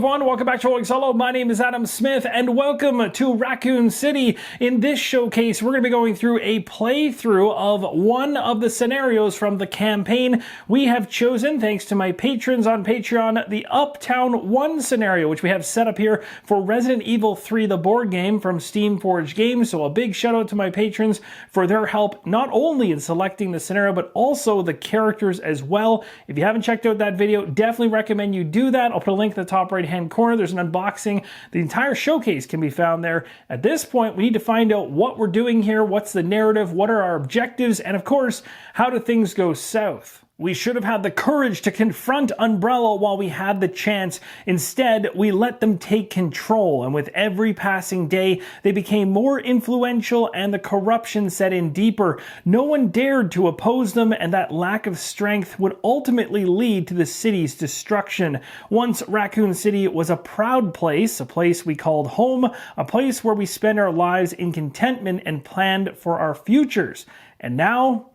everyone, welcome back to Rolling Solo. My name is Adam Smith and welcome to Raccoon City. In this showcase, we're going to be going through a playthrough of one of the scenarios from the campaign. We have chosen, thanks to my patrons on Patreon, the Uptown 1 scenario, which we have set up here for Resident Evil 3, the board game from Steamforged Games. So a big shout out to my patrons for their help, not only in selecting the scenario, but also the characters as well. If you haven't checked out that video, definitely recommend you do that. I'll put a link in the top right hand corner. There's an unboxing. The entire showcase can be found there. At this point, we need to find out what we're doing here, what's the narrative, what are our objectives, and of course, how do things go south? We should have had the courage to confront Umbrella while we had the chance. Instead, we let them take control, and with every passing day, they became more influential and the corruption set in deeper. No one dared to oppose them, and that lack of strength would ultimately lead to the city's destruction. Once Raccoon City was a proud place, a place we called home, a place where we spent our lives in contentment and planned for our futures. And now,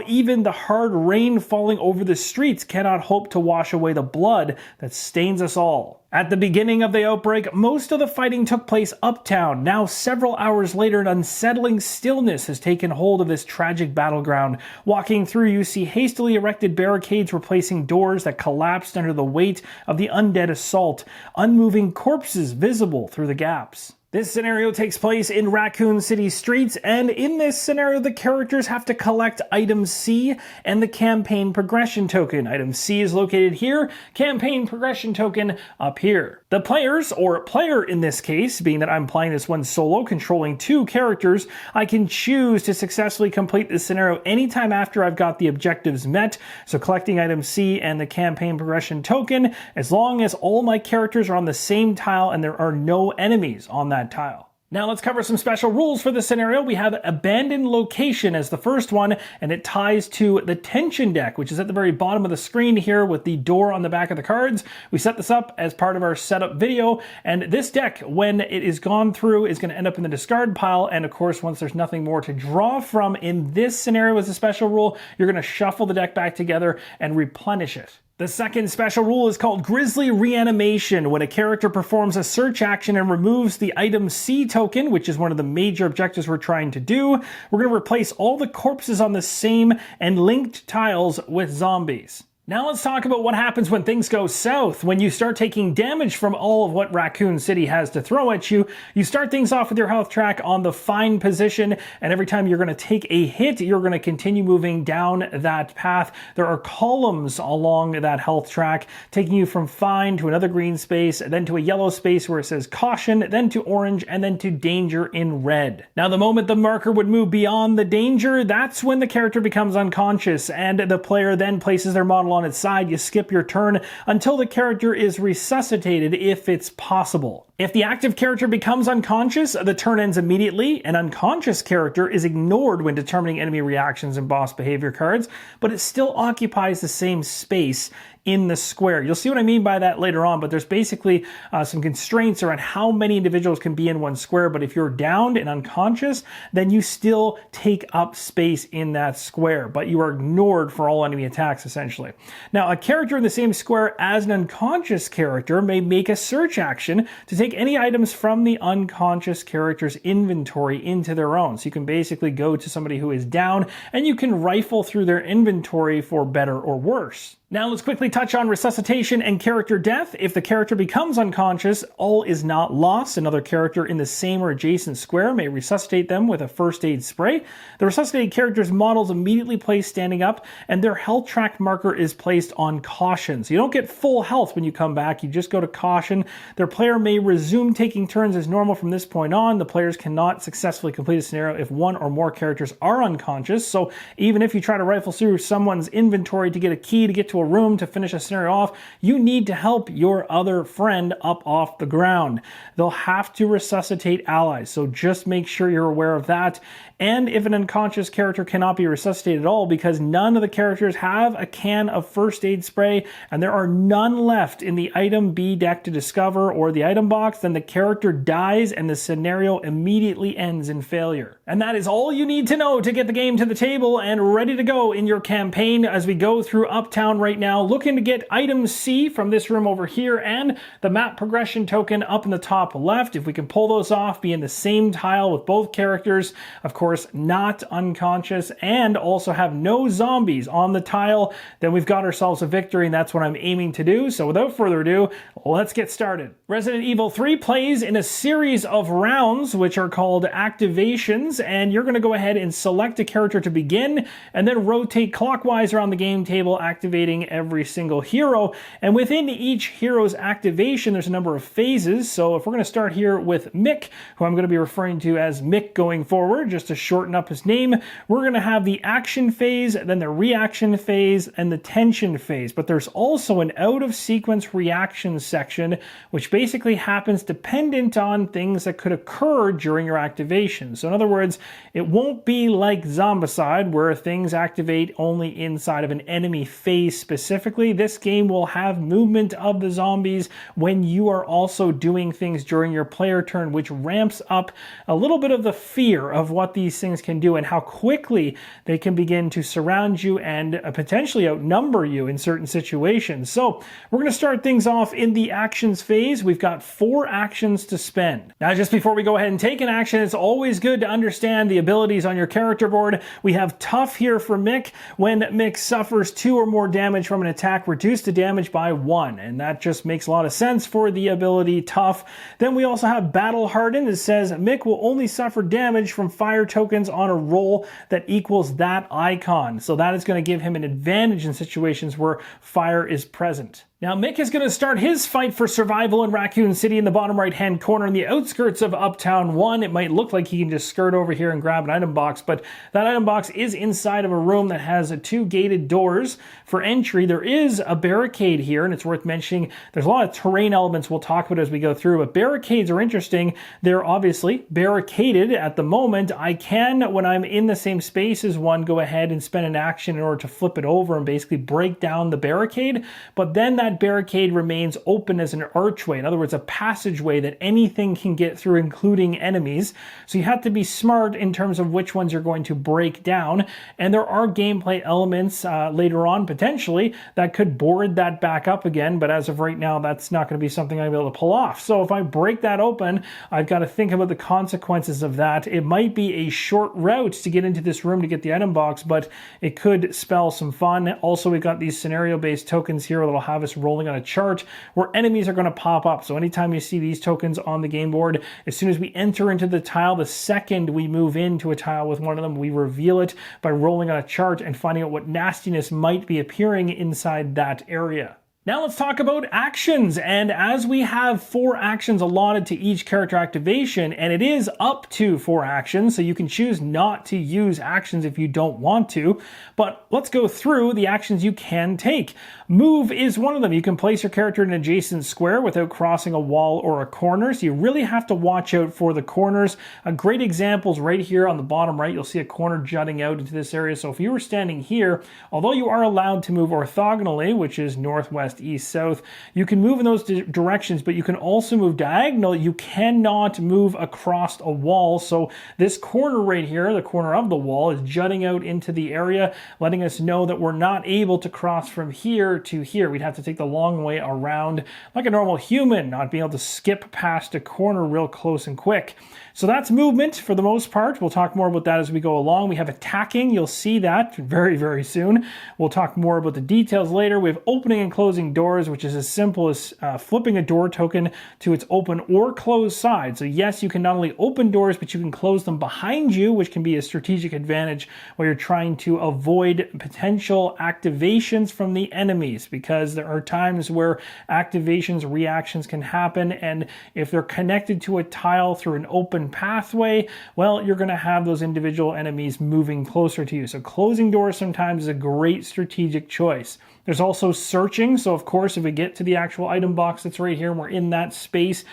even the hard rain falling over the streets cannot hope to wash away the blood that stains us all. At the beginning of the outbreak, most of the fighting took place uptown. Now, several hours later, an unsettling stillness has taken hold of this tragic battleground. Walking through, you see hastily erected barricades replacing doors that collapsed under the weight of the undead assault, unmoving corpses visible through the gaps. This scenario takes place in Raccoon City streets, and in this scenario, the characters have to collect item C and the campaign progression token. Item C is located here, campaign progression token up here. The players, or player in this case, being that I'm playing this one solo, controlling two characters, I can choose to successfully complete this scenario anytime after I've got the objectives met. So collecting item C and the campaign progression token, as long as all my characters are on the same tile and there are no enemies on that tile. Now let's cover some special rules for this scenario. We have abandoned location as the first one, and it ties to the tension deck, which is at the very bottom of the screen here with the door on the back of the cards. We set this up as part of our setup video, and this deck, when it is gone through, is going to end up in the discard pile, and of course, once there's nothing more to draw from in this scenario as a special rule, you're going to shuffle the deck back together and replenish it. The second special rule is called Grisly Reanimation. When a character performs a search action and removes the item C token, which is one of the major objectives we're trying to do, we're going to replace all the corpses on the same and linked tiles with zombies. Now let's talk about what happens when things go south. When you start taking damage from all of what Raccoon City has to throw at you, you start things off with your health track on the fine position, and every time you're going to take a hit, you're going to continue moving down that path. There are columns along that health track, taking you from fine to another green space, then to a yellow space where it says caution, then to orange, and then to danger in red. Now the moment the marker would move beyond the danger, that's when the character becomes unconscious, and the player then places their model on its side. You skip your turn until the character is resuscitated if it's possible. If the active character becomes unconscious, the turn ends immediately. An unconscious character is ignored when determining enemy reactions and boss behavior cards, but it still occupies the same space in the square. You'll see what I mean by that later on, but there's basically some constraints around how many individuals can be in one square, but if you're downed and unconscious, then you still take up space in that square, but you are ignored for all enemy attacks, essentially. Now, a character in the same square as an unconscious character may make a search action to take any items from the unconscious character's inventory into their own. So you can basically go to somebody who is down, and you can rifle through their inventory for better or worse. Now let's quickly touch on resuscitation and character death. If the character becomes unconscious, all is not lost. Another character in the same or adjacent square may resuscitate them with a first aid spray. The resuscitated character's model is immediately placed standing up, and their health track marker is placed on caution. So you don't get full health when you come back, you just go to caution. Their player may resume taking turns as normal from this point on. The players cannot successfully complete a scenario if one or more characters are unconscious. So even if you try to rifle through someone's inventory to get a key to get to a room to finish a scenario off, you need to help your other friend up off the ground. They'll have to resuscitate allies, so just make sure you're aware of that. And if an unconscious character cannot be resuscitated at all because none of the characters have a can of first aid spray and there are none left in the item B deck to discover or the item box, then the character dies and the scenario immediately ends in failure. And that is all you need to know to get the game to the table and ready to go in your campaign as we go through Uptown right right now, looking to get item C from this room over here and the map progression token up in the top left. If we can pull those off, be in the same tile with both characters, of course, not unconscious, and also have no zombies on the tile, then we've got ourselves a victory, and that's what I'm aiming to do. So without further ado, let's get started. Resident Evil 3 plays in a series of rounds, which are called activations, and you're going to go ahead and select a character to begin, and then rotate clockwise around the game table, activating every single hero. And within each hero's activation, there's a number of phases. So if we're going to start here with Mick, who I'm going to be referring to as Mick going forward, just to shorten up his name, we're going to have the action phase, then the reaction phase, and the tension phase. But there's also an out-of-sequence reaction section, which basically happens dependent on things that could occur during your activation. So in other words, it won't be like Zombicide, where things activate only inside of an enemy phase specifically. This game will have movement of the zombies when you are also doing things during your player turn, which ramps up a little bit of the fear of what these things can do and how quickly they can begin to surround you and potentially outnumber you in certain situations. So we're going to start things off in the actions phase. We've got 4 actions to spend. Now, just before we go ahead and take an action, it's always good to understand the abilities on your character board. We have Tough here for Mick. When Mick suffers 2 or more damage from an attack, reduce the damage by 1. And that just makes a lot of sense for the ability Tough. Then we also have Battle Hardened. It says Mick will only suffer damage from fire tokens on a roll that equals that icon. So that is going to give him an advantage in situations where fire is present. Now, Mick is going to start his fight for survival in Raccoon City in the bottom right-hand corner in the outskirts of Uptown 1. It might look like he can just skirt over here and grab an item box, but that item box is inside of a room that has 2 gated doors for entry. There is a barricade here, and it's worth mentioning there's a lot of terrain elements we'll talk about as we go through, but barricades are interesting. They're obviously barricaded at the moment. I can, when I'm in the same space as one, go ahead and spend an action in order to flip it over and basically break down the barricade, but then that barricade remains open as an archway. In other words, a passageway that anything can get through, including enemies. So you have to be smart in terms of which ones you're going to break down. And there are gameplay elements later on, potentially, that could board that back up again. But as of right now, that's not going to be something I'm able to pull off. So if I break that open, I've got to think about the consequences of that. It might be a short route to get into this room to get the item box, but it could spell some fun. Also, we've got these scenario-based tokens here that'll have us rolling on a chart where enemies are going to pop up. So anytime you see these tokens on the game board, as soon as we enter into the tile, the second we move into a tile with one of them, we reveal it by rolling on a chart and finding out what nastiness might be appearing inside that area. Now let's talk about actions, and as we have 4 actions allotted to each character activation, and it is up to 4 actions, so you can choose not to use actions if you don't want to, but let's go through the actions you can take. Move is one of them. You can place your character in an adjacent square without crossing a wall or a corner, so you really have to watch out for the corners. A great example is right here on the bottom right. You'll see a corner jutting out into this area, so if you were standing here, although you are allowed to move orthogonally, which is northwest, east, south, you can move in those directions, but you can also move diagonal. You cannot move across a wall. So this corner right here, the corner of the wall, is jutting out into the area, letting us know that we're not able to cross from here to here. We'd have to take the long way around like a normal human, not being able to skip past a corner real close and quick. So that's movement for the most part. We'll talk more about that as we go along. We have attacking. You'll see that very, very soon. We'll talk more about the details later. We have opening and closing doors, which is as simple as flipping a door token to its open or closed side. So yes, you can not only open doors, but you can close them behind you, which can be a strategic advantage while you're trying to avoid potential activations from the enemies, because there are times where activations, reactions can happen, and if they're connected to a tile through an open pathway, well, you're going to have those individual enemies moving closer to you. So closing doors sometimes is a great strategic choice. There's also searching. So of course, if we get to the actual item box that's right here and we're in that space,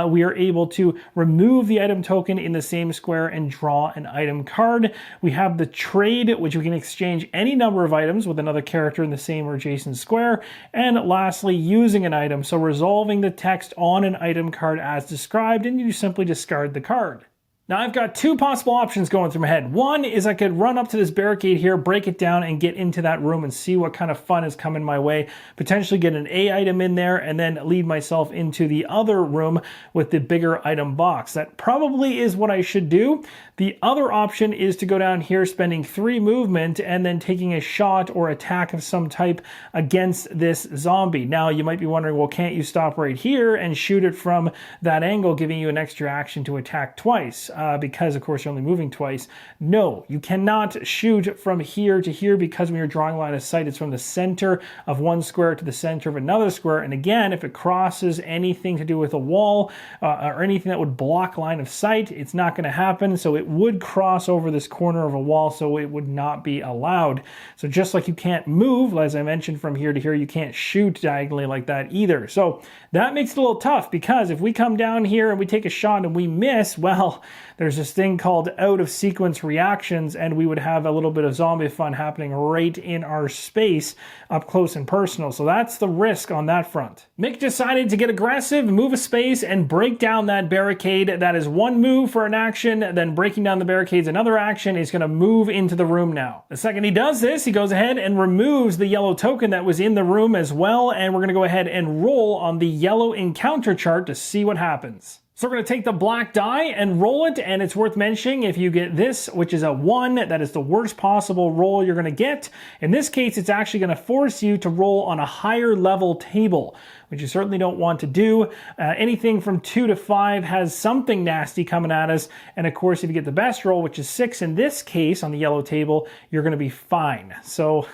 we are able to remove the item token in the same square and draw an item card. We have the trade, which we can exchange any number of items with another character in the same or adjacent square. And lastly, using an item. So resolving the text on an item card as described, and you simply discard the card. Now I've got two possible options going through my head. One is I could run up to this barricade here, break it down, and get into that room and see what kind of fun is coming my way. Potentially get an A item in there and then lead myself into the other room with the bigger item box. That probably is what I should do. The other option is to go down here spending 3 movement and then taking a shot or attack of some type against this zombie. Now you might be wondering, well, can't you stop right here and shoot it from that angle, giving you an extra action to attack twice? Because of course you're only moving twice. No, you cannot shoot from here to here because when you're drawing line of sight, it's from the center of one square to the center of another square. And again, if it crosses anything to do with a wall or anything that would block line of sight, it's not going to happen. So it would cross over this corner of a wall, so it would not be allowed. So just like you can't move, as I mentioned, from here to here, you can't shoot diagonally like that either. So that makes it a little tough because if we come down here and we take a shot and we miss, well, there's this thing called out of sequence reactions, and we would have a little bit of zombie fun happening right in our space up close and personal. So that's the risk on that front. Mick decided to get aggressive, move a space, and break down that barricade. That is one move for an action, then breaking down the barricades another action. Is going to move into the room now. The second he does this, he goes ahead and removes the yellow token that was in the room as well, and we're going to go ahead and roll on the yellow encounter chart to see what happens. So we're going to take the black die and roll it, and it's worth mentioning if you get this, which is a 1, that is the worst possible roll you're going to get. In this case, it's actually going to force you to roll on a higher level table, which you certainly don't want to do. Anything from 2 to 5 has something nasty coming at us, and of course, if you get the best roll, which is 6 in this case on the yellow table, you're going to be fine. So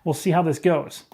we'll see how this goes.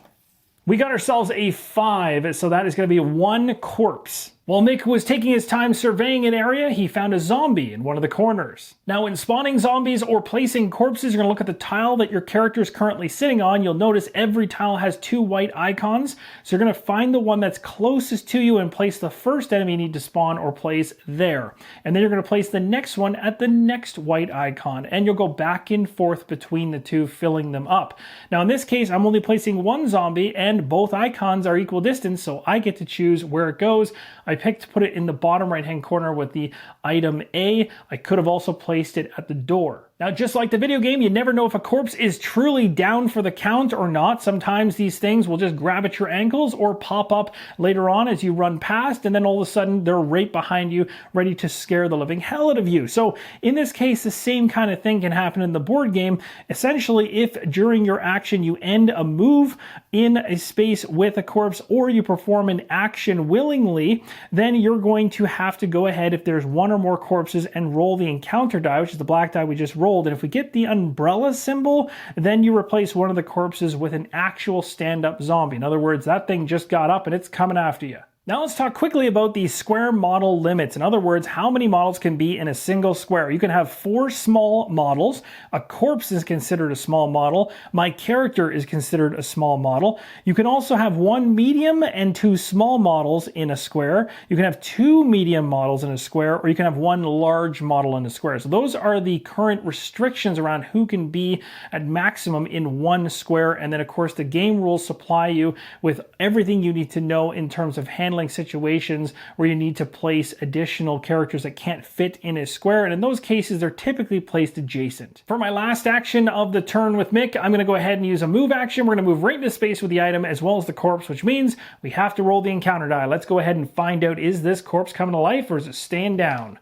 We got ourselves a 5, so that is going to be 1 corpse. While Mick was taking his time surveying an area, he found a zombie in one of the corners. Now, when spawning zombies or placing corpses, you're going to look at the tile that your character is currently sitting on. You'll notice every tile has 2 white icons. So you're going to find the one that's closest to you and place the first enemy you need to spawn or place there. And then you're going to place the next one at the next white icon. And you'll go back and forth between the 2, filling them up. Now, in this case, I'm only placing 1 zombie and both icons are equal distance, so I get to choose where it goes. I picked to put it in the bottom right-hand corner with the item A. I could have also placed it at the door. Now, just like the video game, you never know if a corpse is truly down for the count or not. Sometimes these things will just grab at your ankles or pop up later on as you run past, and then all of a sudden they're right behind you, ready to scare the living hell out of you. So in this case, the same kind of thing can happen in the board game. Essentially, if during your action you end a move in a space with a corpse or you perform an action willingly, then you're going to have to go ahead, if there's 1 or more corpses, and roll the encounter die, which is the black die we just rolled. And if we get the umbrella symbol, then you replace one of the corpses with an actual stand-up zombie. In other words, that thing just got up and it's coming after you. Now let's talk quickly about the square model limits. In other words, how many models can be in a single square. You can have 4 small models. A corpse is considered a small model. My character is considered a small model. You can also have 1 medium and 2 small models in a square. You can have 2 medium models in a square, or you can have 1 large model in a square. So those are the current restrictions around who can be at maximum in 1 square. And then of course the game rules supply you with everything you need to know in terms of handling situations where you need to place additional characters that can't fit in a square, and in those cases they're typically placed adjacent. For my last action of the turn with Mick, I'm going to go ahead and use a move action. We're going to move right into space with the item as well as the corpse, which means we have to roll the encounter die. Let's go ahead and find out, is this corpse coming to life or is it staying down?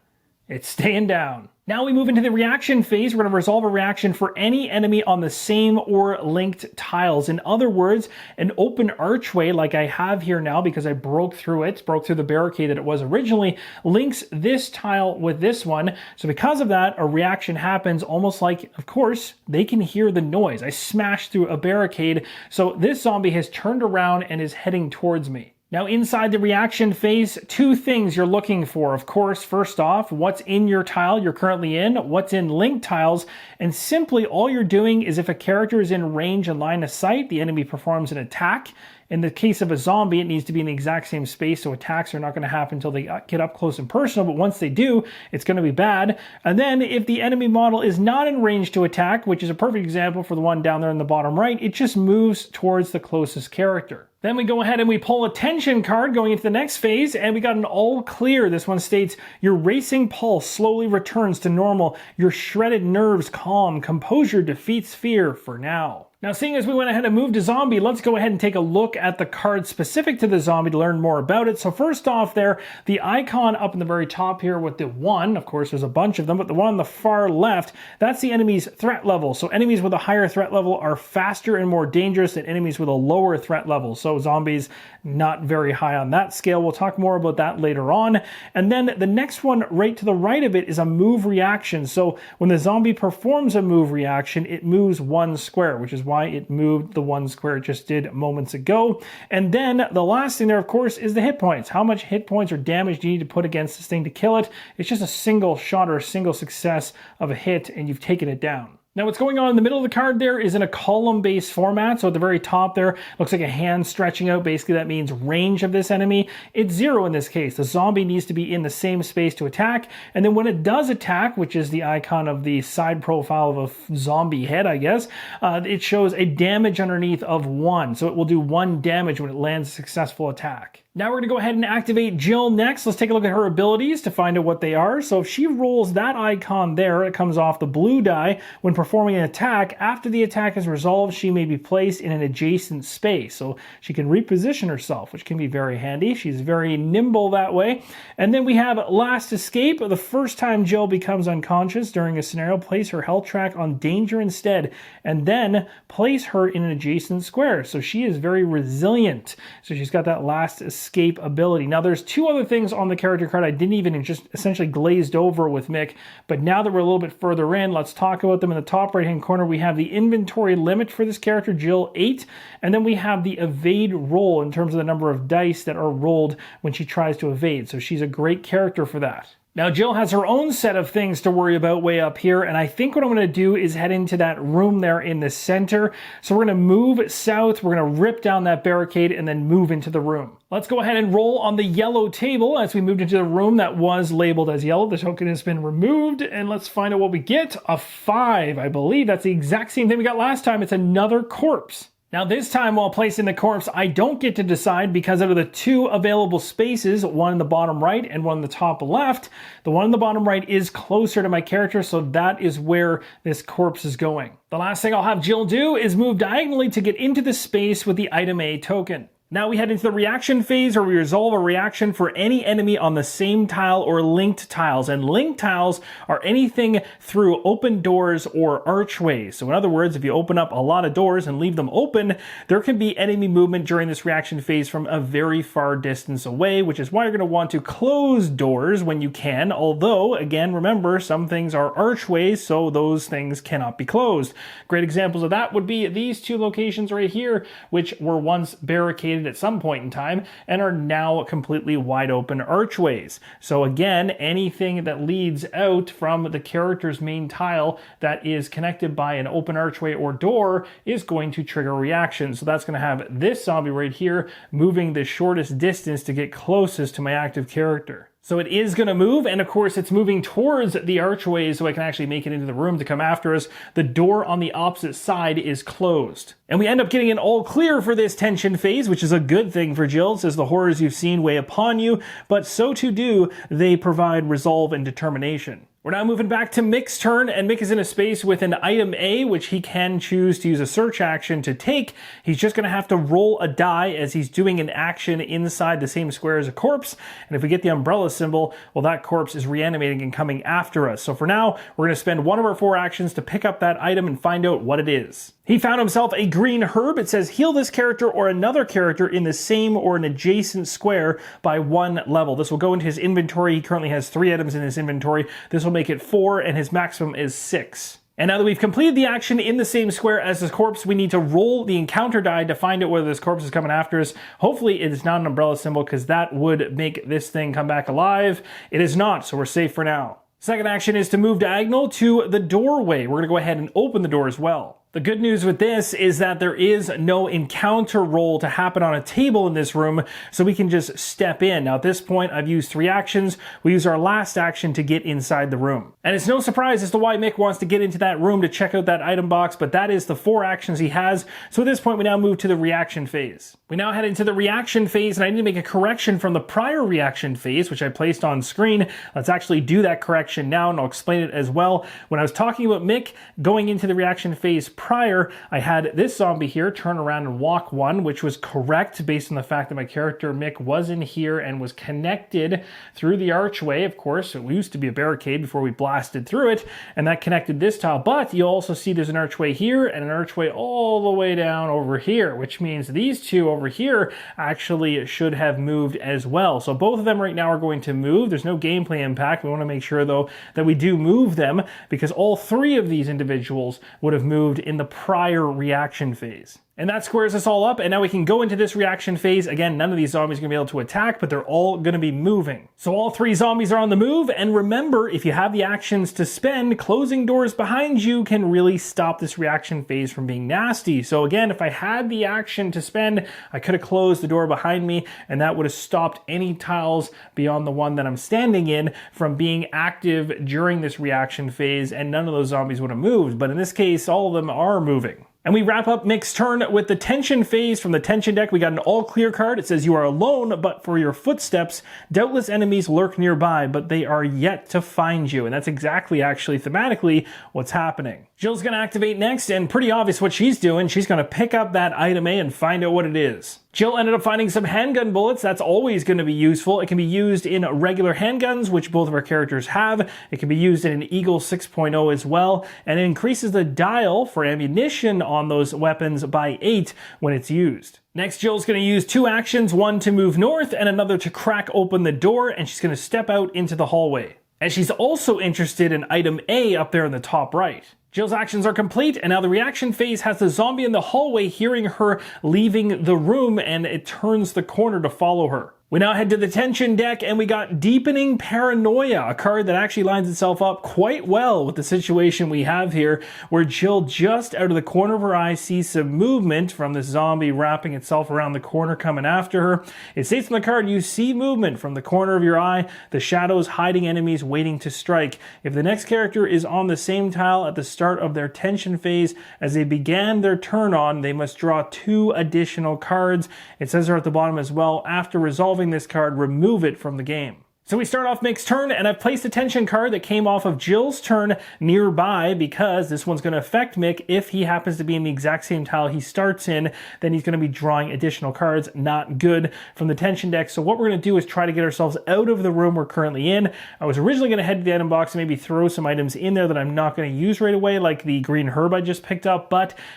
It's staying down. Now we move into the reaction phase. We're going to resolve a reaction for any enemy on the same or linked tiles. In other words, an open archway like I have here now, because I broke through the barricade that it was originally, links this tile with this one. So because of that, a reaction happens almost like, of course, they can hear the noise. I smashed through a barricade. So this zombie has turned around and is heading towards me. Now, inside the reaction phase, 2 things you're looking for. Of course, first off, what's in your tile you're currently in, what's in linked tiles, and simply all you're doing is if a character is in range and line of sight, the enemy performs an attack. In the case of a zombie, it needs to be in the exact same space, so attacks are not going to happen until they get up close and personal, but once they do, it's going to be bad. And then if the enemy model is not in range to attack, which is a perfect example for the one down there in the bottom right, it just moves towards the closest character. Then we go ahead and we pull a tension card going into the next phase, and we got an all clear. This one states, your racing pulse slowly returns to normal. Your shredded nerves calm. Composure defeats fear for now. Now, seeing as we went ahead and moved to zombie, let's go ahead and take a look at the card specific to the zombie to learn more about it. So first off there, the icon up in the very top here with the 1, of course there's a bunch of them, but the one on the far left, that's the enemy's threat level. So enemies with a higher threat level are faster and more dangerous than enemies with a lower threat level. So zombies, not very high on that scale. We'll talk more about that later on. And then the next one right to the right of it is a move reaction. So when the zombie performs a move reaction, it moves 1 square, which is why it moved the 1 square it just did moments ago. And then the last thing there, of course, is the hit points. How much hit points or damage do you need to put against this thing to kill it? It's just a single shot or a single success of a hit, and you've taken it down. Now what's going on in the middle of the card there is in a column-based format. So at the very top there, looks like a hand stretching out. Basically that means range of this enemy. It's 0 in this case. The zombie needs to be in the same space to attack. And then when it does attack, which is the icon of the side profile of a zombie head, I guess, it shows a damage underneath of 1. So it will do 1 damage when it lands a successful attack. Now we're going to go ahead and activate Jill next. Let's take a look at her abilities to find out what they are. So if she rolls that icon there, it comes off the blue die. When performing an attack, after the attack is resolved, she may be placed in an adjacent space. So she can reposition herself, which can be very handy. She's very nimble that way. And then we have Last Escape. The first time Jill becomes unconscious during a scenario, place her health track on danger instead, and then place her in an adjacent square. So she is very resilient. So she's got that Last Escape ability. Now there's 2 other things on the character card I didn't even just essentially glazed over with Mick, but now that we're a little bit further in, let's talk about them. In the top right hand corner we have the inventory limit for this character, Jill, 8, and then we have the evade roll in terms of the number of dice that are rolled when she tries to evade. So she's a great character for that. Now, Jill has her own set of things to worry about way up here, and I think what I'm going to do is head into that room there in the center. So we're going to move south, we're going to rip down that barricade, and then move into the room. Let's go ahead and roll on the yellow table as we moved into the room that was labeled as yellow. The token has been removed, and let's find out what we get. A 5, I believe. That's the exact same thing we got last time. It's another corpse. Now this time while placing the corpse, I don't get to decide because out of the 2 available spaces, one in the bottom right and one in the top left, the one in the bottom right is closer to my character, so that is where this corpse is going. The last thing I'll have Jill do is move diagonally to get into the space with the item A token. Now we head into the reaction phase where we resolve a reaction for any enemy on the same tile or linked tiles. And linked tiles are anything through open doors or archways. So in other words, if you open up a lot of doors and leave them open, there can be enemy movement during this reaction phase from a very far distance away, which is why you're going to want to close doors when you can. Although, again, remember, some things are archways, so those things cannot be closed. Great examples of that would be these 2 locations right here, which were once barricaded at some point in time and are now completely wide open archways. So again, anything that leads out from the character's main tile that is connected by an open archway or door is going to trigger a reaction. So that's going to have this zombie right here moving the shortest distance to get closest to my active character. So it is going to move, and of course it's moving towards the archways so I can actually make it into the room to come after us. The door on the opposite side is closed. And we end up getting an all clear for this tension phase, which is a good thing for Jill. It says the horrors you've seen weigh upon you, but so too do they provide resolve and determination. We're now moving back to Mick's turn, and Mick is in a space with an item A, which he can choose to use a search action to take. He's just going to have to roll a die as he's doing an action inside the same square as a corpse. And if we get the umbrella symbol, well, that corpse is reanimating and coming after us. So for now, we're going to spend one of our 4 actions to pick up that item and find out what it is. He found himself a green herb. It says heal this character or another character in the same or an adjacent square by 1 level. This will go into his inventory. He currently has 3 items in his inventory. This will make it 4, and his maximum is 6. And now that we've completed the action in the same square as this corpse, we need to roll the encounter die to find out whether this corpse is coming after us. Hopefully it is not an umbrella symbol, because that would make this thing come back alive. It is not, so we're safe for now. Second action is to move diagonal to the doorway. We're going to go ahead and open the door as well. The good news with this is that there is no encounter roll to happen on a table in this room, so we can just step in. Now at this point, I've used 3 actions. We use our last action to get inside the room. And it's no surprise as to why Mick wants to get into that room to check out that item box, but that is the 4 actions he has. So at this point, we now move to the reaction phase. We now head into the reaction phase, and I need to make a correction from the prior reaction phase, which I placed on screen. Let's actually do that correction now, and I'll explain it as well. When I was talking about Mick going into the reaction phase prior, I had this zombie here turn around and walk 1, which was correct based on the fact that my character Mick was in here and was connected through the archway. Of course, it used to be a barricade before we blasted through it, and that connected this tile. But you'll also see there's an archway here and an archway all the way down over here, which means these 2 over here actually should have moved as well. So both of them right now are going to move. There's no gameplay impact. We want to make sure though that we do move them, because all 3 of these individuals would have moved in the prior reaction phase. And that squares us all up, and now we can go into this reaction phase. Again, none of these zombies are going to be able to attack, but they're all going to be moving. So all 3 zombies are on the move, and remember, if you have the actions to spend, closing doors behind you can really stop this reaction phase from being nasty. So again, if I had the action to spend, I could have closed the door behind me, and that would have stopped any tiles beyond the one that I'm standing in from being active during this reaction phase, and none of those zombies would have moved. But in this case, all of them are moving. And we wrap up Mick's turn with the tension phase. From the tension deck, we got an all clear card. It says you are alone, but for your footsteps, doubtless enemies lurk nearby, but they are yet to find you. And that's exactly, actually, thematically, what's happening. Jill's going to activate next, and pretty obvious what she's doing. She's going to pick up that item A and find out what it is. Jill ended up finding some handgun bullets. That's always going to be useful. It can be used in regular handguns, which both of our characters have. It can be used in an Eagle 6.0 as well, and it increases the dial for ammunition on those weapons by 8 when it's used. Next, Jill's going to use 2 actions, one to move north and another to crack open the door, and she's going to step out into the hallway. And she's also interested in item A up there in the top right. Jill's actions are complete, and now the reaction phase has the zombie in the hallway hearing her leaving the room, and it turns the corner to follow her. We now head to the tension deck, and we got Deepening Paranoia, a card that actually lines itself up quite well with the situation we have here, where Jill, just out of the corner of her eye, sees some movement from this zombie wrapping itself around the corner coming after her. It states on the card, you see movement from the corner of your eye, the shadows hiding enemies waiting to strike. If the next character is on the same tile at the start of their tension phase as they began their turn on, they must draw 2 additional cards. It says there at the bottom as well, after resolving this card, remove it from the game. So we start off Mick's turn, and I've placed a tension card that came off of Jill's turn nearby, because this one's going to affect Mick. If he happens to be in the exact same tile he starts in, then he's going to be drawing additional cards. Not good from the tension deck. So what we're going to do is try to get ourselves out of the room we're currently in. I was originally going to head to the item box and maybe throw some items in there that I'm not going to use right away, like the green herb I just picked up.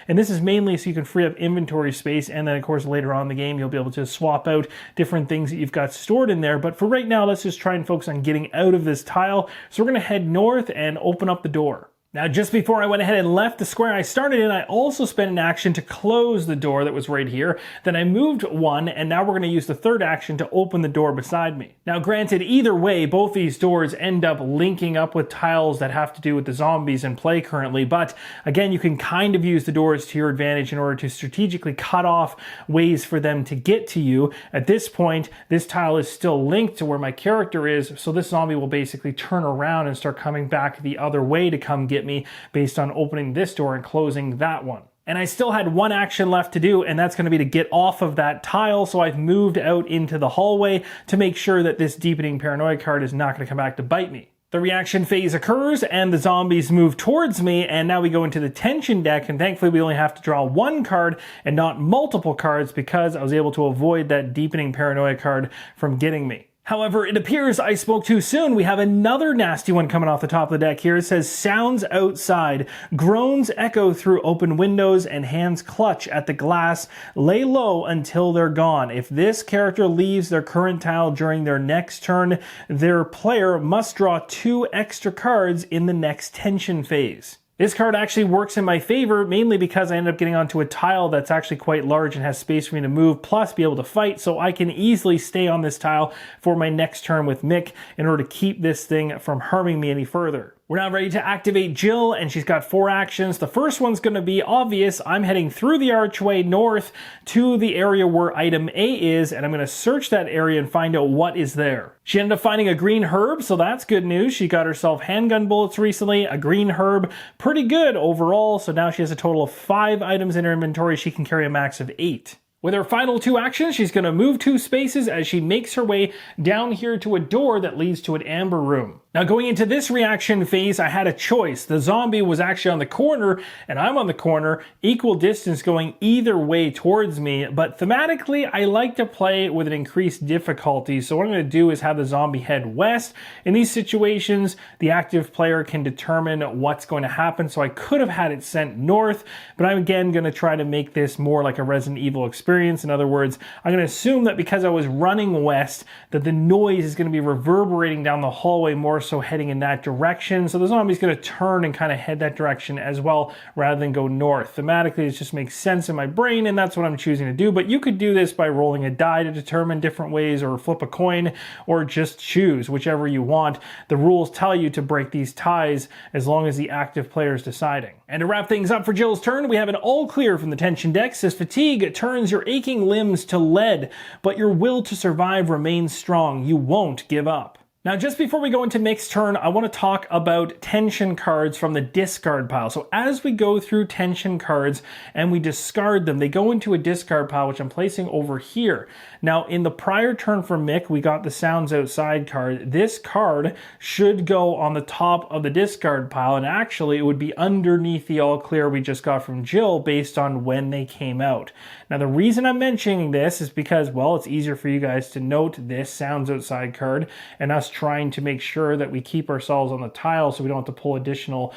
And this is mainly so you can free up inventory space, and then of course later on in the game you'll be able to swap out different things that you've got stored in there. But for right now, let's just try and focus on getting out of this tile. So we're going to head north and open up the door. Now, just before I went ahead and left the square I started in, I also spent an action to close the door that was right here. Then I moved 1, and now we're going to use the 3rd action to open the door beside me. Now, granted, either way, both these doors end up linking up with tiles that have to do with the zombies in play currently, but again, you can kind of use the doors to your advantage in order to strategically cut off ways for them to get to you. At this point, this tile is still linked to where my character is, so this zombie will basically turn around and start coming back the other way to come get me based on opening this door and closing that one. And I still had 1 action left to do, and that's going to be to get off of that tile, so I've moved out into the hallway to make sure that this Deepening Paranoia card is not going to come back to bite me. The reaction phase occurs, and the zombies move towards me, and now we go into the tension deck, and thankfully we only have to draw 1 card and not multiple cards, because I was able to avoid that Deepening Paranoia card from getting me. However, it appears I spoke too soon. We have another nasty one coming off the top of the deck here. It says, sounds outside. Groans echo through open windows and hands clutch at the glass. Lay low until they're gone. If this character leaves their current tile during their next turn, their player must draw 2 extra cards in the next tension phase. This card actually works in my favor, mainly because I ended up getting onto a tile that's actually quite large and has space for me to move, plus be able to fight, so I can easily stay on this tile for my next turn with Mick in order to keep this thing from harming me any further. We're now ready to activate Jill, and she's got 4 actions. The first one's going to be obvious. I'm heading through the archway north to the area where item A is, and I'm going to search that area and find out what is there. She ended up finding a green herb, so that's good news. She got herself handgun bullets recently, a green herb, pretty good overall, so now she has a total of 5 items in her inventory. She can carry a max of 8. With her final 2 actions, she's going to move 2 spaces as she makes her way down here to a door that leads to an amber room. Now, going into this reaction phase, I had a choice. The zombie was actually on the corner, and I'm on the corner, equal distance going either way towards me. But thematically, I like to play with an increased difficulty. So what I'm going to do is have the zombie head west. In these situations, the active player can determine what's going to happen. So I could have had it sent north, but I'm again going to try to make this more like a Resident Evil experience. In other words, I'm going to assume that because I was running west, that the noise is going to be reverberating down the hallway more so heading in that direction. So the zombie's going to turn and kind of head that direction as well rather than go north. Thematically, it just makes sense in my brain, and that's what I'm choosing to do. But you could do this by rolling a die to determine different ways, or flip a coin, or just choose whichever you want. The rules tell you to break these ties as long as the active player is deciding. And to wrap things up for Jill's turn, we have an all clear from the tension deck. It says fatigue turns your aching limbs to lead, but your will to survive remains strong. You won't give up. Now, just before we go into Mick's turn, I want to talk about tension cards from the discard pile. So as we go through tension cards and we discard them, they go into a discard pile, which I'm placing over here. Now, in the prior turn for Mick, we got the Sounds Outside card. This card should go on the top of the discard pile, and actually it would be underneath the all clear we just got from Jill based on when they came out. Now, the reason I'm mentioning this is because, well, it's easier for you guys to note this Sounds Outside card and us trying to make sure that we keep ourselves on the tile so we don't have to pull additional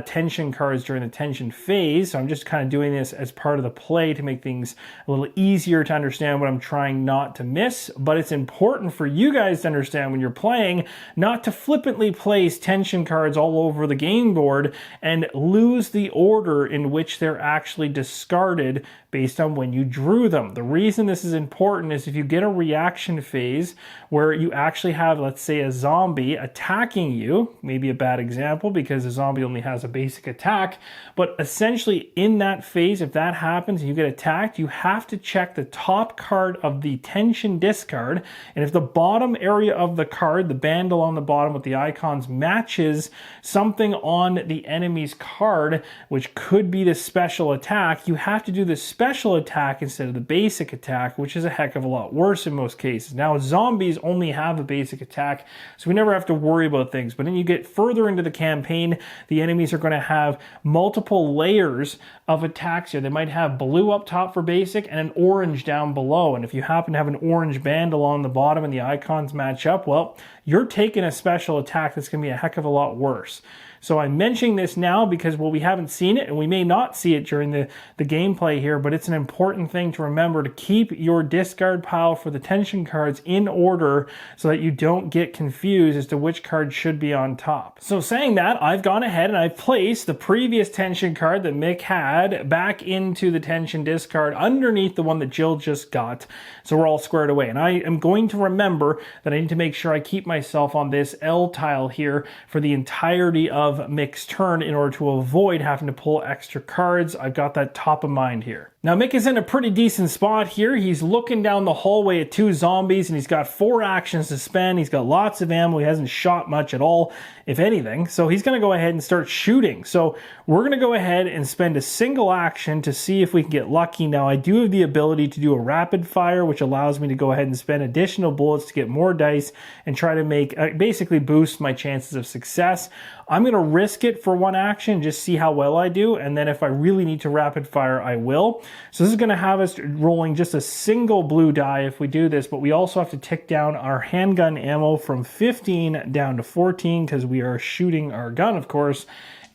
tension cards during the tension phase. So I'm just kind of doing this as part of the play to make things a little easier to understand what I'm trying not to miss. But it's important for you guys to understand when you're playing not to flippantly place tension cards all over the game board and lose the order in which they're actually discarded based on when you drew them. The reason this is important is if you get a reaction phase where you actually have, let's say, a zombie attacking you, maybe a bad example because the zombie only has a basic attack, but essentially in that phase, if that happens and you get attacked, you have to check the top card of the tension discard, and if the bottom area of the card, the band along the bottom with the icons, matches something on the enemy's card, which could be the special attack, you have to do the special attack instead of the basic attack, which is a heck of a lot worse in most cases. Now, zombies only have a basic attack, so we never have to worry about things. But then you get further into the campaign, the enemies are going to have multiple layers of attacks here. They might have blue up top for basic and an orange down below. And if you happen to have an orange band along the bottom and the icons match up, well, you're taking a special attack that's going to be a heck of a lot worse. So I'm mentioning this now because, well, we haven't seen it and we may not see it during the gameplay here, but it's an important thing to remember to keep your discard pile for the tension cards in order so that you don't get confused as to which card should be on top. So saying that, I've gone ahead and I've placed the previous tension card that Mick had back into the tension discard underneath the one that Jill just got. So we're all squared away. And I am going to remember that I need to make sure I keep myself on this L tile here for the entirety of Mick's turn in order to avoid having to pull extra cards. I've got that top of mind here. Now, Mick is in a pretty decent spot here. He's looking down the hallway at 2 zombies, and he's got 4 actions to spend. He's got lots of ammo. He hasn't shot much at all, if anything. So he's going to go ahead and start shooting. So we're going to go ahead and spend a single action to see if we can get lucky. Now, I do have the ability to do a rapid fire, which allows me to go ahead and spend additional bullets to get more dice and try to make, basically boost my chances of success. I'm going to risk it for 1 action, just see how well I do, and then if I really need to rapid fire, I will. So this is going to have us rolling just a single blue die if we do this, but we also have to tick down our handgun ammo from 15 down to 14 because we are shooting our gun, of course.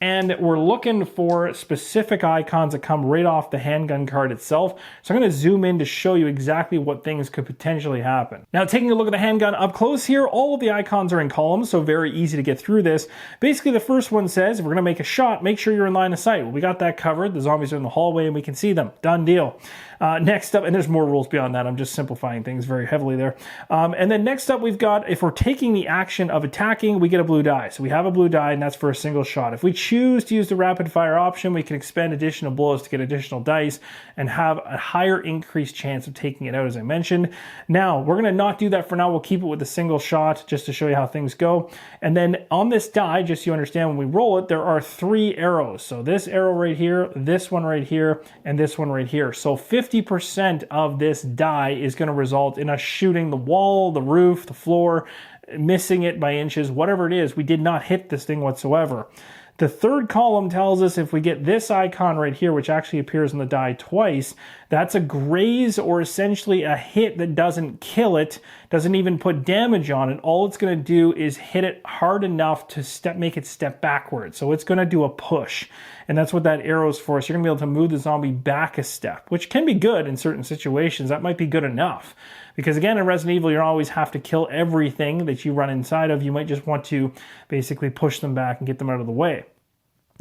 and we're looking for specific icons that come right off the handgun card itself. So I'm going to zoom in to show you exactly what things could potentially happen. Now, taking a look at the handgun up close here, all of the icons are in columns, so very easy to get through this. Basically, the first one says, if we're going to make a shot, make sure you're in line of sight. Well, we got that covered. The zombies are in the hallway and we can see them. Done deal. Next up, and there's more rules beyond that. I'm just simplifying things very heavily there. And then next up, we've got, if we're taking the action of attacking, we get a blue die. So we have a blue die, and that's for a single shot. If we choose to use the rapid fire option, we can expend additional bullets to get additional dice and have a higher increased chance of taking it out, as I mentioned. Now, we're going to not do that for now. We'll keep it with a single shot just to show you how things go. And then on this die, just so you understand when we roll it, there are 3 arrows. So this arrow right here, this one right here, and this one right here. So 50% of this die is going to result in us shooting the wall, the roof, the floor, missing it by inches, whatever it is. We did not hit this thing whatsoever. The third column tells us if we get this icon right here, which actually appears on the die twice, that's a graze, or essentially a hit that doesn't kill it, doesn't even put damage on it. All it's going to do is hit it hard enough to make it step backwards. So it's going to do a push. And that's what that arrow is for. So you're going to be able to move the zombie back a step, which can be good in certain situations. That might be good enough. Because again, in Resident Evil, you don't always have to kill everything that you run inside of. You might just want to basically push them back and get them out of the way.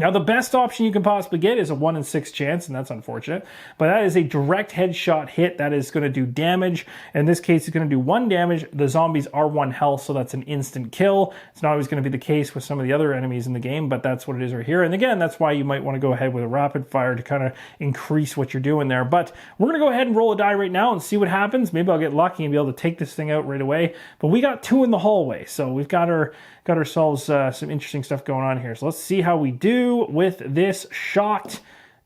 Now, the best option you can possibly get is a 1 in 6 chance, and that's unfortunate, but that is a direct headshot hit that is going to do damage. In this case, it's going to do 1 damage. The zombies are 1 health, so that's an instant kill. It's not always going to be the case with some of the other enemies in the game, but that's what it is right here. And again, that's why you might want to go ahead with a rapid fire to kind of increase what you're doing there. But we're going to go ahead and roll a die right now and see what happens. Maybe I'll get lucky and be able to take this thing out right away. But we got 2 in the hallway, so we've got ourselves some interesting stuff going on here. So let's see how we do with this shot.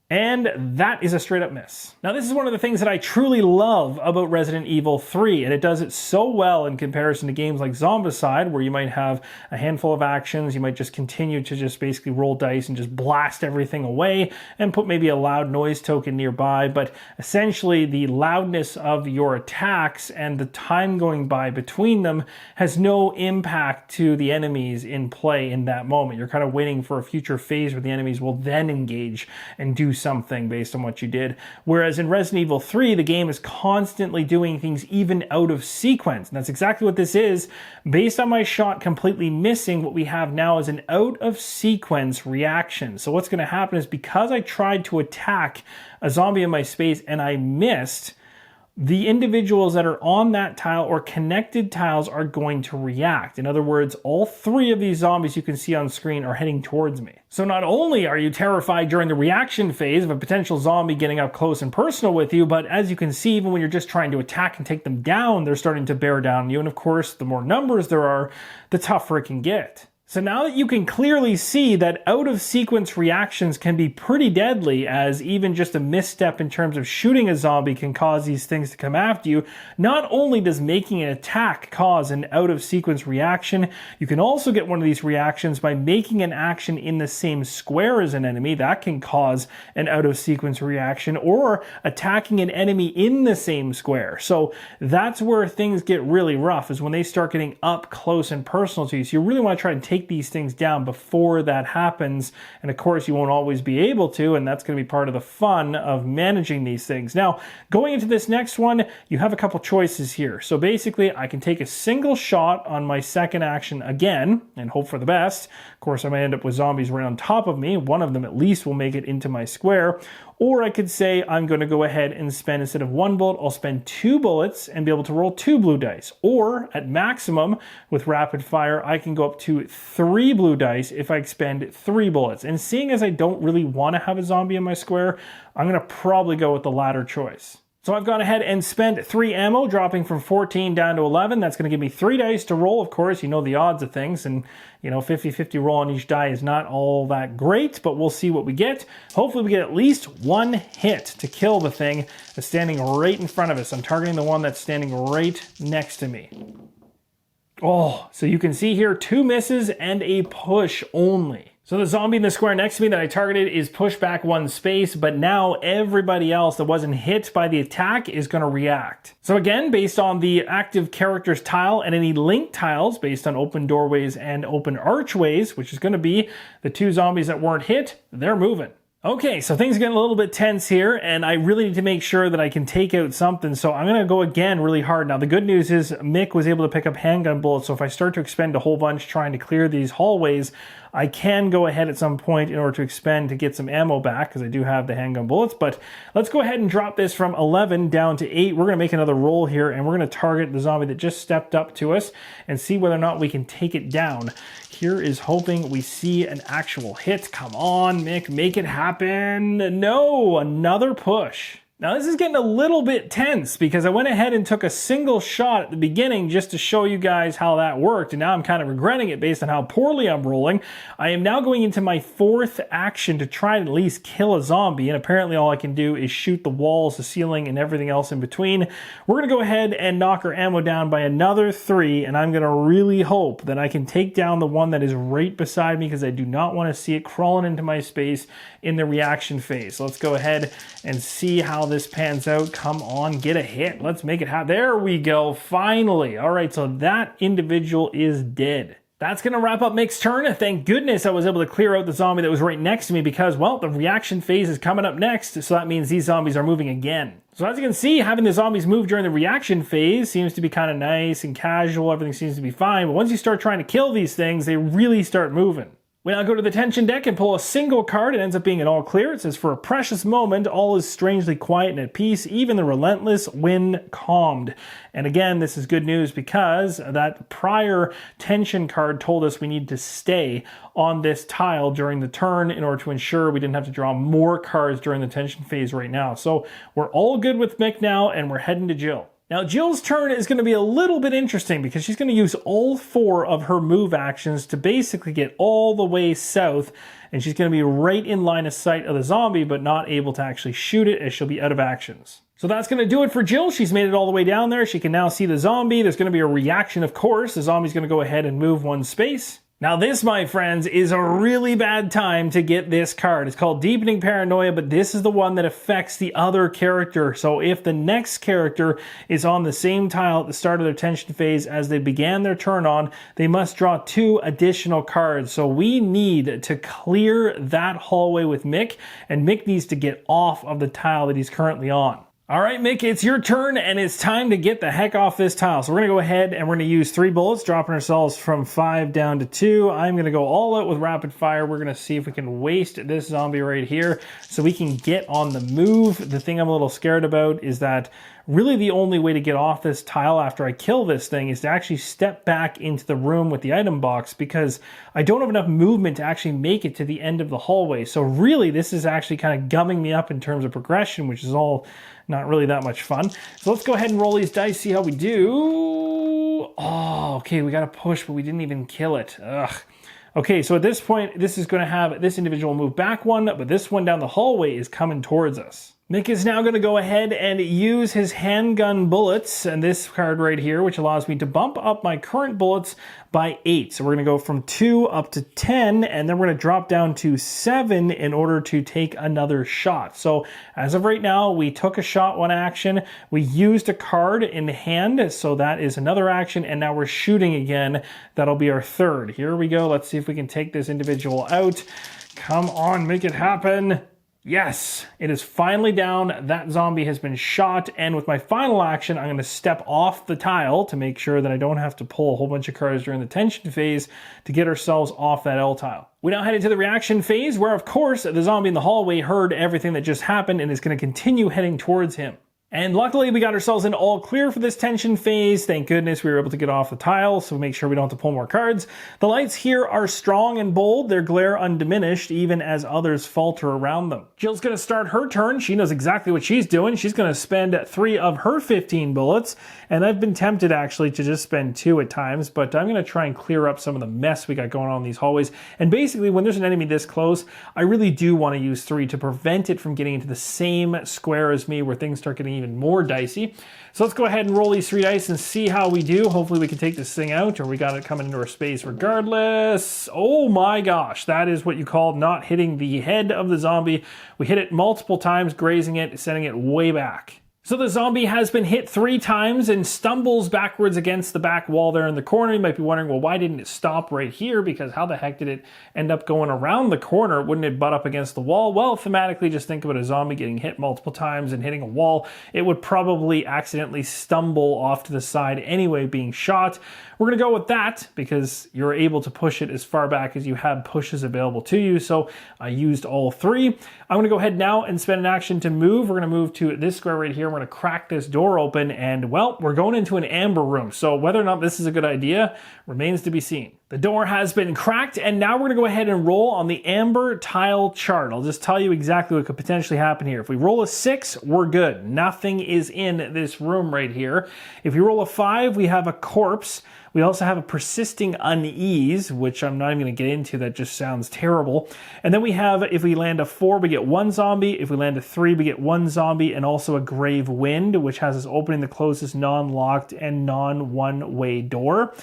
And that is a straight up miss. Now, this is one of the things that I truly love about Resident Evil 3, and it does it so well in comparison to games like Zombicide, where you might have a handful of actions, you might just continue to just basically roll dice and just blast everything away and put maybe a loud noise token nearby, but essentially the loudness of your attacks and the time going by between them has no impact to the enemies in play in that moment. You're kind of waiting for a future phase where the enemies will then engage and do something based on what you did. Whereas in Resident Evil 3, the game is constantly doing things even out of sequence. And that's exactly what this is. Based on my shot completely missing, what we have now is an out of sequence reaction. So what's going to happen is, because I tried to attack a zombie in my space and I missed, the individuals that are on that tile or connected tiles are going to react. In other words, all 3 of these zombies you can see on screen are heading towards me. So not only are you terrified during the reaction phase of a potential zombie getting up close and personal with you, but as you can see, even when you're just trying to attack and take them down, they're starting to bear down on you. And of course, the more numbers there are, the tougher it can get. So now that you can clearly see that out-of-sequence reactions can be pretty deadly, as even just a misstep in terms of shooting a zombie can cause these things to come after you, not only does making an attack cause an out-of-sequence reaction, you can also get one of these reactions by making an action in the same square as an enemy. That can cause an out-of-sequence reaction, or attacking an enemy in the same square. So that's where things get really rough, is when they start getting up close and personal to you. So you really want to try and take these things down before that happens. And of course, you won't always be able to, and that's going to be part of the fun of managing these things. Now, going into this next one, you have a couple choices here. So basically, I can take a single shot on my second action again and hope for the best. Of course, I might end up with zombies right on top of me. One of them at least will make it into my square. Or I could say I'm going to go ahead and spend, instead of 1 bullet, I'll spend 2 bullets and be able to roll 2 blue dice. Or at maximum, with rapid fire, I can go up to 3 blue dice if I expend 3 bullets. And seeing as I don't really want to have a zombie in my square, I'm going to probably go with the latter choice. So I've gone ahead and spent 3 ammo, dropping from 14 down to 11. That's going to give me 3 dice to roll. Of course, you know the odds of things, and 50-50 roll on each die is not all that great, but we'll see what we get. Hopefully we get at least 1 hit to kill the thing that's standing right in front of us. I'm targeting the one that's standing right next to me. Oh, so you can see here 2 misses and a push only. So the zombie in the square next to me that I targeted is pushed back 1 space, but now everybody else that wasn't hit by the attack is going to react. So again, based on the active characters tile and any link tiles based on open doorways and open archways, which is going to be the 2 zombies that weren't hit, they're moving. Okay, so things are getting a little bit tense here, and I really need to make sure that I can take out something, so I'm going to go again really hard. Now, the good news is Mick was able to pick up handgun bullets, so if I start to expend a whole bunch trying to clear these hallways, I can go ahead at some point in order to expend to get some ammo back, because I do have the handgun bullets, but let's go ahead and drop this from 11 down to 8. We're going to make another roll here, and we're going to target the zombie that just stepped up to us and see whether or not we can take it down. Here is hoping we see an actual hit. Come on, Mick, make it happen. No, another push. Now this is getting a little bit tense because I went ahead and took a single shot at the beginning just to show you guys how that worked, and now I'm kind of regretting it based on how poorly I'm rolling. I am now going into my 4th action to try and at least kill a zombie, and apparently all I can do is shoot the walls, the ceiling, and everything else in between. We're going to go ahead and knock our ammo down by another 3, and I'm going to really hope that I can take down the one that is right beside me because I do not want to see it crawling into my space in the reaction phase. So let's go ahead and see how this pans out. Come on, get a hit. Let's make it happen. There we go, finally. All right, so that individual is dead. That's going to wrap up Mick's turn. Thank goodness I was able to clear out the zombie that was right next to me because, well, the reaction phase is coming up next, so that means these zombies are moving again. So as you can see, having the zombies move during the reaction phase seems to be kind of nice and casual. Everything seems to be fine, but once you start trying to kill these things, they really start moving. We now go to the tension deck and pull a single card. It ends up being an all clear. It says, for a precious moment, all is strangely quiet and at peace, even the relentless wind calmed. And again, this is good news because that prior tension card told us we need to stay on this tile during the turn in order to ensure we didn't have to draw more cards during the tension phase right now. So we're all good with Mick now, and we're heading to Jill. Now, Jill's turn is going to be a little bit interesting because she's going to use all 4 of her move actions to basically get all the way south, and she's going to be right in line of sight of the zombie, but not able to actually shoot it as she'll be out of actions. So that's going to do it for Jill. She's made it all the way down there. She can now see the zombie. There's going to be a reaction, of course. The zombie's going to go ahead and move 1 space. Now this, my friends, is a really bad time to get this card. It's called Deepening Paranoia, but this is the one that affects the other character. So if the next character is on the same tile at the start of their tension phase as they began their turn on, they must draw 2 additional cards. So we need to clear that hallway with Mick, and Mick needs to get off of the tile that he's currently on. All right, Mick, it's your turn, and it's time to get the heck off this tile. So we're going to go ahead and we're going to use 3 bullets, dropping ourselves from 5 down to 2. I'm going to go all out with rapid fire. We're going to see if we can waste this zombie right here so we can get on the move. The thing I'm a little scared about is that really the only way to get off this tile after I kill this thing is to actually step back into the room with the item box, because I don't have enough movement to actually make it to the end of the hallway. So really, this is actually kind of gumming me up in terms of progression, which is all not really that much fun. So let's go ahead and roll these dice, see how we do. Oh, okay, we got to push, but we didn't even kill it. Ugh. Okay, so at this point, this is going to have this individual move back 1, but this one down the hallway is coming towards us. Mick is now going to go ahead and use his handgun bullets, and this card right here, which allows me to bump up my current bullets by 8. So we're going to go from 2 up to 10, and then we're going to drop down to 7 in order to take another shot. So as of right now, we took a shot 1 action, we used a card in hand, so that is another action, and now we're shooting again. That'll be our 3rd. Here we go. Let's see if we can take this individual out. Come on, make it happen. Yes, it is finally down. That zombie has been shot, and with my final action, I'm going to step off the tile to make sure that I don't have to pull a whole bunch of cards during the tension phase to get ourselves off that L tile. We now head into the reaction phase where, of course, the zombie in the hallway heard everything that just happened and is going to continue heading towards him. And luckily, we got ourselves an all clear for this tension phase. Thank goodness we were able to get off the tile, so make sure we don't have to pull more cards. The lights here are strong and bold, their glare undiminished, even as others falter around them. Jill's going to start her turn. She knows exactly what she's doing. She's going to spend 3 of her 15 bullets, and I've been tempted actually to just spend 2 at times, but I'm going to try and clear up some of the mess we got going on in these hallways. And basically, when there's an enemy this close, I really do want to use 3 to prevent it from getting into the same square as me where things start getting even more dicey. So let's go ahead and roll these 3 dice and see how we do. Hopefully we can take this thing out, or we got it coming into our space regardless. Oh my gosh, that is what you call not hitting the head of the zombie. We hit it multiple times, grazing it, sending it way back. So the zombie has been hit 3 times and stumbles backwards against the back wall there in the corner. You might be wondering, well, why didn't it stop right here? Because how the heck did it end up going around the corner? Wouldn't it butt up against the wall? Well, thematically, just think about a zombie getting hit multiple times and hitting a wall. It would probably accidentally stumble off to the side anyway, being shot. We're going to go with that because you're able to push it as far back as you have pushes available to you. So I used all 3. I'm going to go ahead now and spend an action to move. We're going to move to this square right here. We're going to crack this door open and, well, we're going into an amber room. So whether or not this is a good idea remains to be seen. The door has been cracked, and now we're going to go ahead and roll on the amber tile chart. I'll just tell you exactly what could potentially happen here. If we roll a 6, we're good. Nothing is in this room right here. If we roll a 5, we have a corpse. We also have a persisting unease, which I'm not even going to get into. That just sounds terrible. And then we have, if we land a 4, we get 1 zombie. If we land a 3, we get 1 zombie, and also a grave wind, which has us opening the closest non-locked and non-one-way door.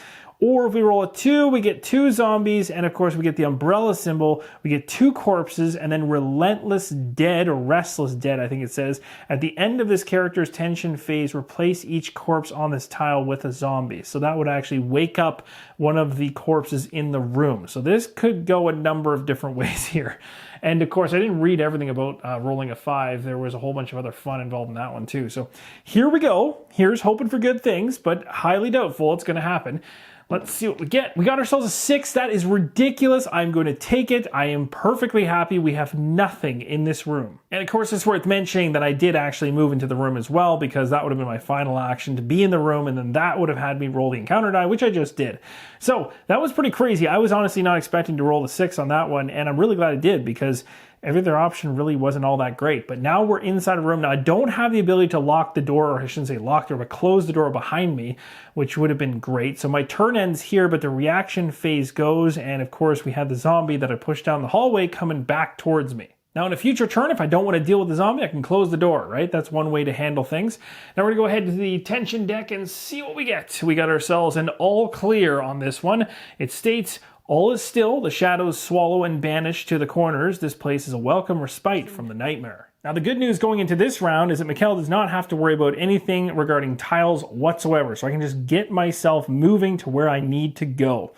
Or if we roll a 2, we get 2 zombies, and of course we get the umbrella symbol, we get 2 corpses, and then relentless dead, or restless dead, I think it says. At the end of this character's tension phase, replace each corpse on this tile with a zombie. So that would actually wake up one of the corpses in the room. So this could go a number of different ways here. And of course, I didn't read everything about rolling a 5. There was a whole bunch of other fun involved in that one too. So here we go. Here's hoping for good things, but highly doubtful it's going to happen. Let's see what we get. We got ourselves a 6. That is ridiculous. I'm going to take it. I am perfectly happy. We have nothing in this room. And of course, it's worth mentioning that I did actually move into the room as well, because that would have been my final action to be in the room, and then that would have had me roll the encounter die, which I just did. So that was pretty crazy. I was honestly not expecting to roll the 6 on that one, and I'm really glad I did, because every other option really wasn't all that great. But now we're inside a room. Now I don't have the ability to lock the door, or I shouldn't say lock the door, but close the door behind me, which would have been great. So my turn ends here, but the reaction phase goes. And of course we have the zombie that I pushed down the hallway coming back towards me. Now in a future turn, if I don't want to deal with the zombie, I can close the door, right? That's one way to handle things. Now we're going to go ahead to the tension deck and see what we get. We got ourselves an all clear on this one. It states, all is still, the shadows swallow and banish to the corners. This place is a welcome respite from the nightmare. Now the good news going into this round is that Mikhail does not have to worry about anything regarding tiles whatsoever. So I can just get myself moving to where I need to go.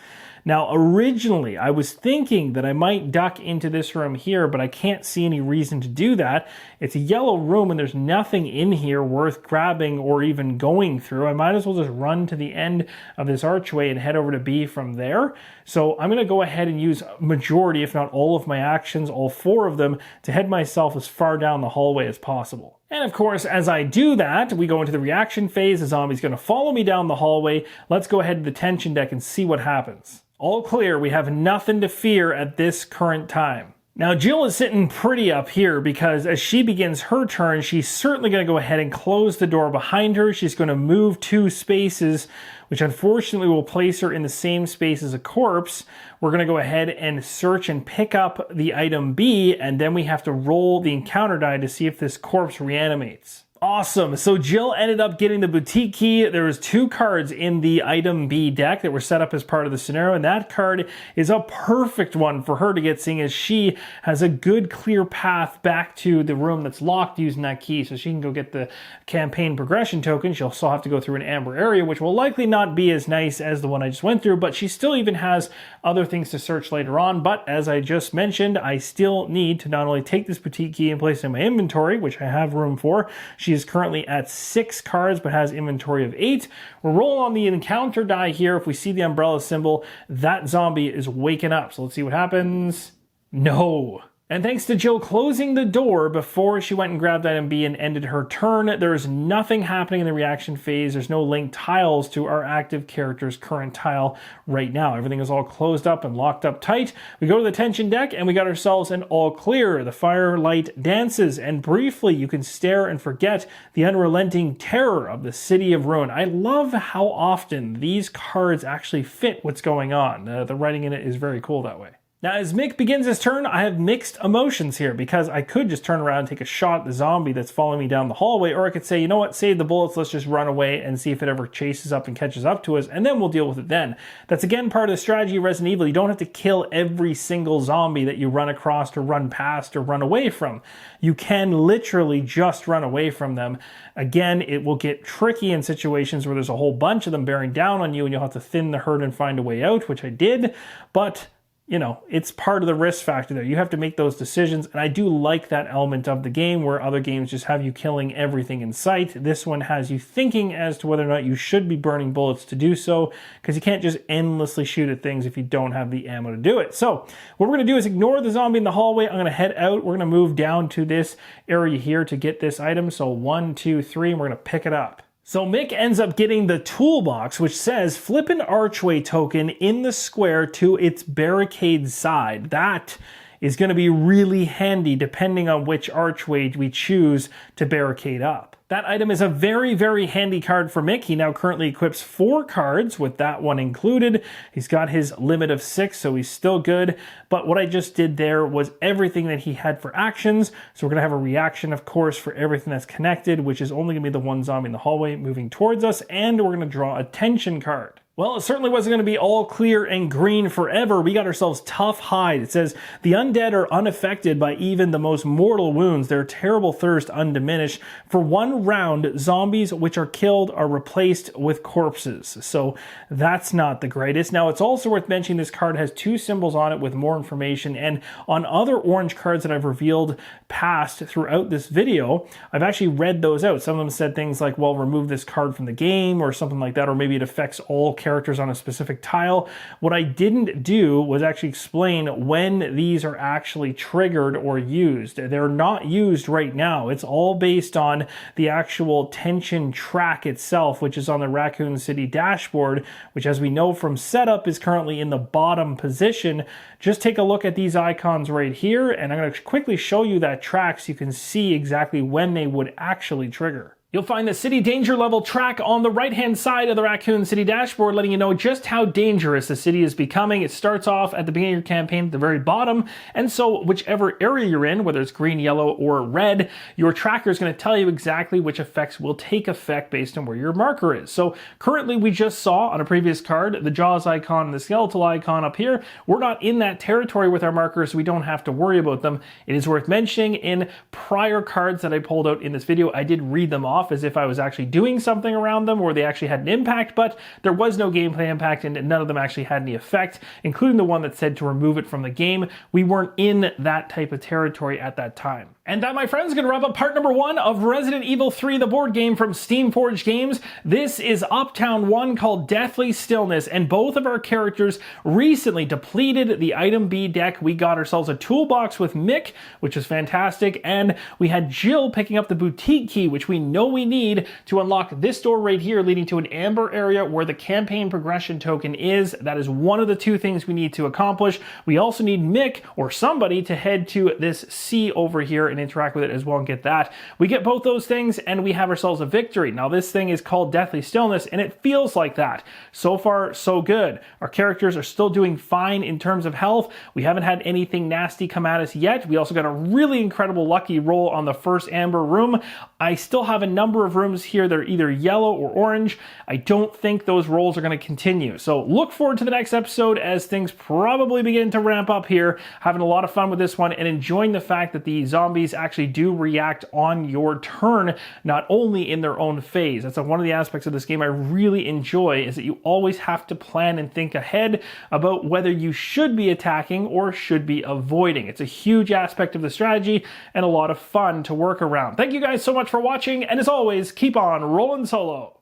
Now, originally, I was thinking that I might duck into this room here, but I can't see any reason to do that. It's a yellow room, and there's nothing in here worth grabbing or even going through. I might as well just run to the end of this archway and head over to B from there. So I'm going to go ahead and use majority, if not all of my actions, all 4 of them, to head myself as far down the hallway as possible. And of course, as I do that, we go into the reaction phase. The zombie's going to follow me down the hallway. Let's go ahead to the tension deck and see what happens. All clear. We have nothing to fear at this current time. Now, Jill is sitting pretty up here because as she begins her turn, she's certainly going to go ahead and close the door behind her. She's going to move 2 spaces, which unfortunately will place her in the same space as a corpse. We're going to go ahead and search and pick up the item B, and then we have to roll the encounter die to see if this corpse reanimates. Awesome. So Jill ended up getting the boutique key. There was 2 cards in the item B deck that were set up as part of the scenario, and that card is a perfect one for her to get, seeing as she has a good clear path back to the room that's locked using that key, so she can go get the campaign progression token. She'll still have to go through an amber area, which will likely not be as nice as the one I just went through, but she still even has other things to search later on. But as I just mentioned, I still need to not only take this boutique key and place it in my inventory, which I have room for. She is currently at 6 cards, but has inventory of 8. We're rolling on the encounter die here. If we see the umbrella symbol, that zombie is waking up. So let's see what happens. No. And thanks to Jill closing the door before she went and grabbed item B and ended her turn, there's nothing happening in the reaction phase. There's no linked tiles to our active character's current tile right now. Everything is all closed up and locked up tight. We go to the tension deck and we got ourselves an all clear. The firelight dances, and briefly you can stare and forget the unrelenting terror of the city of ruin. I love how often these cards actually fit what's going on. The writing in it is very cool that way. Now, as Mick begins his turn, I have mixed emotions here because I could just turn around and take a shot at the zombie that's following me down the hallway, or I could say, you know what, save the bullets, let's just run away and see if it ever chases up and catches up to us, and then we'll deal with it then. That's again part of the strategy of Resident Evil. You don't have to kill every single zombie that you run across or run past or run away from. You can literally just run away from them. Again, it will get tricky in situations where there's a whole bunch of them bearing down on you and you'll have to thin the herd and find a way out, which I did, but you know, it's part of the risk factor there. You have to make those decisions, and I do like that element of the game where other games just have you killing everything in sight. This one has you thinking as to whether or not you should be burning bullets to do so, because you can't just endlessly shoot at things if you don't have the ammo to do it. So what we're going to do is ignore the zombie in the hallway. I'm going to head out. We're going to move down to this area here to get this item. So 1, 2, 3, and we're going to pick it up. So Mick ends up getting the toolbox, which says flip an archway token in the square to its barricade side. That is going to be really handy depending on which archway we choose to barricade up. That item is a very, very handy card for Mick. He now currently equips 4 cards with that one included. He's got his limit of 6, so he's still good. But what I just did there was everything that he had for actions. So we're going to have a reaction, of course, for everything that's connected, which is only going to be the one zombie in the hallway moving towards us. And we're going to draw a tension card. Well, it certainly wasn't going to be all clear and green forever. We got ourselves Tough Hide. It says, the undead are unaffected by even the most mortal wounds. Their terrible thirst undiminished. For 1 round, zombies which are killed are replaced with corpses. So that's not the greatest. Now, it's also worth mentioning this card has 2 symbols on it with more information. And on other orange cards that I've revealed past throughout this video, I've actually read those out. Some of them said things like, well, remove this card from the game or something like that, or maybe it affects all characters on a specific tile. What I didn't do was actually explain when these are actually triggered or used. They're not used right now. It's all based on the actual tension track itself, which is on the Raccoon City dashboard, which, as we know from setup, is currently in the bottom position. Just take a look at these icons right here, and I'm going to quickly show you that track so you can see exactly when they would actually trigger. You'll find the city danger level track on the right-hand side of the Raccoon City dashboard, letting you know just how dangerous the city is becoming. It starts off at the beginning of your campaign at the very bottom, and so whichever area you're in, whether it's green, yellow, or red, your tracker is going to tell you exactly which effects will take effect based on where your marker is. So currently we just saw on a previous card the Jaws icon and the skeletal icon up here. We're not in that territory with our markers, so we don't have to worry about them. It is worth mentioning in prior cards that I pulled out in this video, I did read them off as if I was actually doing something around them or they actually had an impact, but there was no gameplay impact and none of them actually had any effect, including the one that said to remove it from the game. We weren't in that type of territory at that time. And that, my friends, is going to wrap up part number 1 of Resident Evil 3, the board game from Steamforged Games. This is Uptown 1 called Deathly Stillness, and both of our characters recently depleted the item B deck. We got ourselves a toolbox with Mick, which is fantastic, and we had Jill picking up the boutique key, which we know we need to unlock this door right here, leading to an amber area where the campaign progression token is. That is one of the 2 things we need to accomplish. We also need Mick or somebody to head to this C over here and interact with it as well and get that. We get both those things and we have ourselves a victory. Now this thing is called Deathly Stillness and it feels like that. So far, so good. Our characters are still doing fine in terms of health. We haven't had anything nasty come at us yet. We also got a really incredible lucky roll on the first amber room. I still have a number of rooms here that are either yellow or orange. I don't think those rolls are going to continue. So look forward to the next episode as things probably begin to ramp up here. Having a lot of fun with this one and enjoying the fact that the zombies actually do react on your turn, not only in their own phase. That's one of the aspects of this game I really enjoy, is that you always have to plan and think ahead about whether you should be attacking or should be avoiding. It's a huge aspect of the strategy and a lot of fun to work around. Thank you guys so much for watching, and as always, keep on rolling solo.